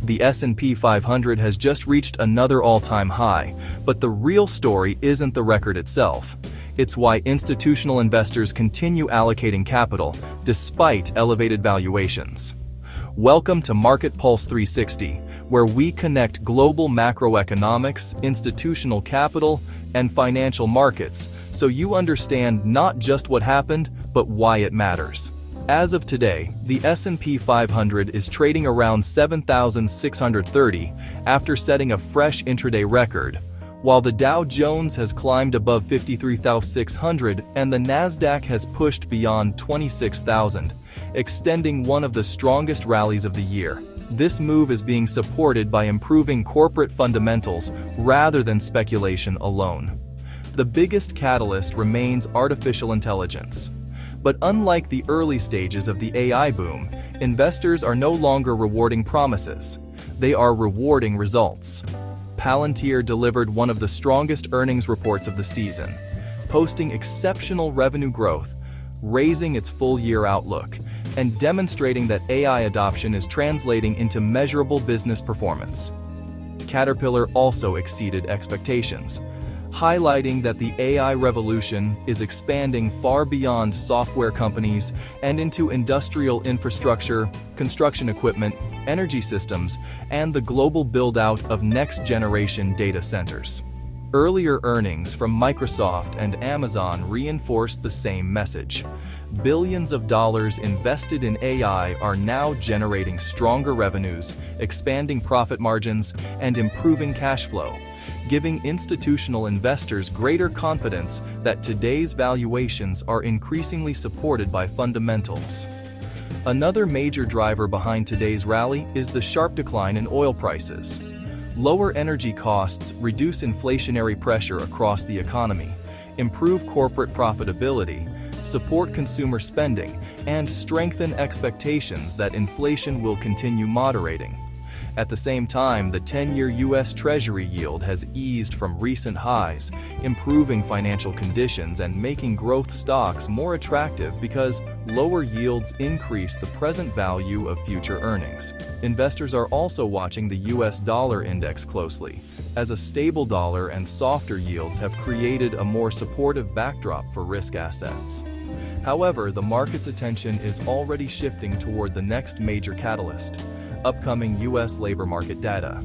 The S&P 500 has just reached another all-time high, but the real story isn't the record itself. It's why institutional investors continue allocating capital despite elevated valuations. Welcome to Market Pulse 360, where we connect global macroeconomics, institutional capital, and financial markets so you understand not just what happened, but why it matters. As of today, the S&P 500 is trading around 7,630 after setting a fresh intraday record, while the Dow Jones has climbed above 53,600 and the Nasdaq has pushed beyond 26,000, extending one of the strongest rallies of the year. This move is being supported by improving corporate fundamentals rather than speculation alone. The biggest catalyst remains artificial intelligence. But unlike the early stages of the AI boom, investors are no longer rewarding promises. They are rewarding results. Palantir delivered one of the strongest earnings reports of the season, posting exceptional revenue growth, raising its full-year outlook, and demonstrating that AI adoption is translating into measurable business performance. Caterpillar also exceeded expectations, highlighting that the AI revolution is expanding far beyond software companies and into industrial infrastructure, construction equipment, energy systems, and the global build-out of next-generation data centers. Earlier earnings from Microsoft and Amazon reinforced the same message. Billions of dollars invested in AI are now generating stronger revenues, expanding profit margins, and improving cash flow, giving institutional investors greater confidence that today's valuations are increasingly supported by fundamentals. Another major driver behind today's rally is the sharp decline in oil prices. Lower energy costs reduce inflationary pressure across the economy, improve corporate profitability, support consumer spending, and strengthen expectations that inflation will continue moderating. At the same time, the 10-year U.S. Treasury yield has eased from recent highs, improving financial conditions and making growth stocks more attractive because lower yields increase the present value of future earnings. Investors are also watching the U.S. dollar index closely, as a stable dollar and softer yields have created a more supportive backdrop for risk assets. However, the market's attention is already shifting toward the next major catalyst: upcoming U.S. labor market data.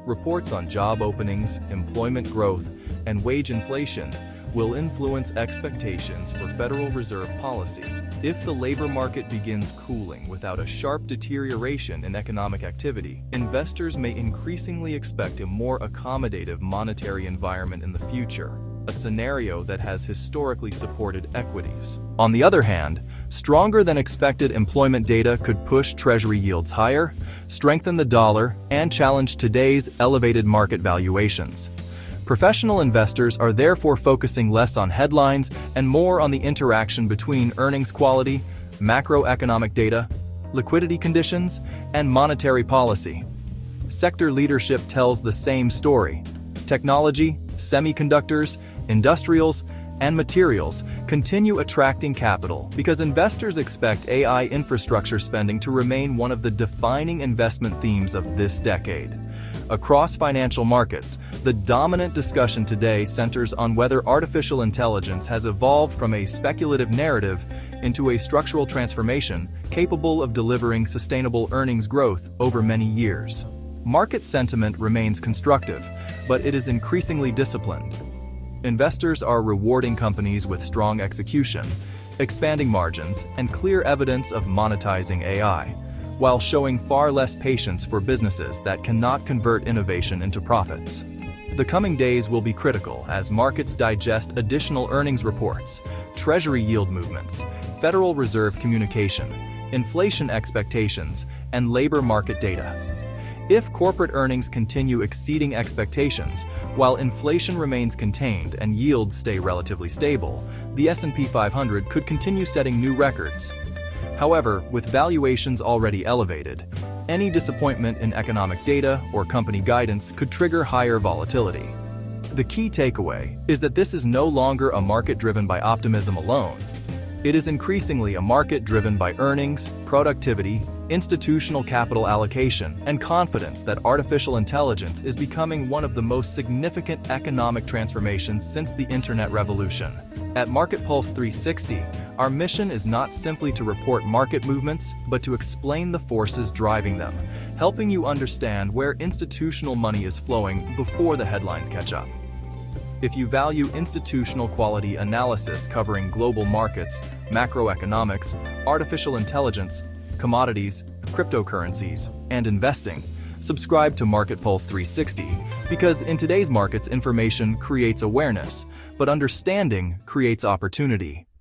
Reports on job openings, employment growth, and wage inflation will influence expectations for Federal Reserve policy. If the labor market begins cooling without a sharp deterioration in economic activity, investors may increasingly expect a more accommodative monetary environment in the future, a scenario that has historically supported equities. On the other hand, stronger than expected employment data could push Treasury yields higher, strengthen the dollar, and challenge today's elevated market valuations. Professional investors are therefore focusing less on headlines and more on the interaction between earnings quality, macroeconomic data, liquidity conditions, and monetary policy. Sector leadership tells the same story. Technology, semiconductors, industrials, and materials continue attracting capital because investors expect AI infrastructure spending to remain one of the defining investment themes of this decade. Across financial markets, the dominant discussion today centers on whether artificial intelligence has evolved from a speculative narrative into a structural transformation capable of delivering sustainable earnings growth over many years. Market sentiment remains constructive, but it is increasingly disciplined. Investors are rewarding companies with strong execution, expanding margins, and clear evidence of monetizing AI, while showing far less patience for businesses that cannot convert innovation into profits. The coming days will be critical as markets digest additional earnings reports, Treasury yield movements, Federal Reserve communication, inflation expectations, and labor market data. If corporate earnings continue exceeding expectations, while inflation remains contained and yields stay relatively stable, the S&P 500 could continue setting new records. However, with valuations already elevated, any disappointment in economic data or company guidance could trigger higher volatility. The key takeaway is that this is no longer a market driven by optimism alone. It is increasingly a market driven by earnings, productivity, institutional capital allocation, and confidence that artificial intelligence is becoming one of the most significant economic transformations since the Internet revolution. At Market Pulse 360, our mission is not simply to report market movements, but to explain the forces driving them, helping you understand where institutional money is flowing before the headlines catch up. If you value institutional quality analysis covering global markets, macroeconomics, artificial intelligence, commodities, cryptocurrencies, and investing, subscribe to Market Pulse 360 because in today's markets, information creates awareness, but understanding creates opportunity.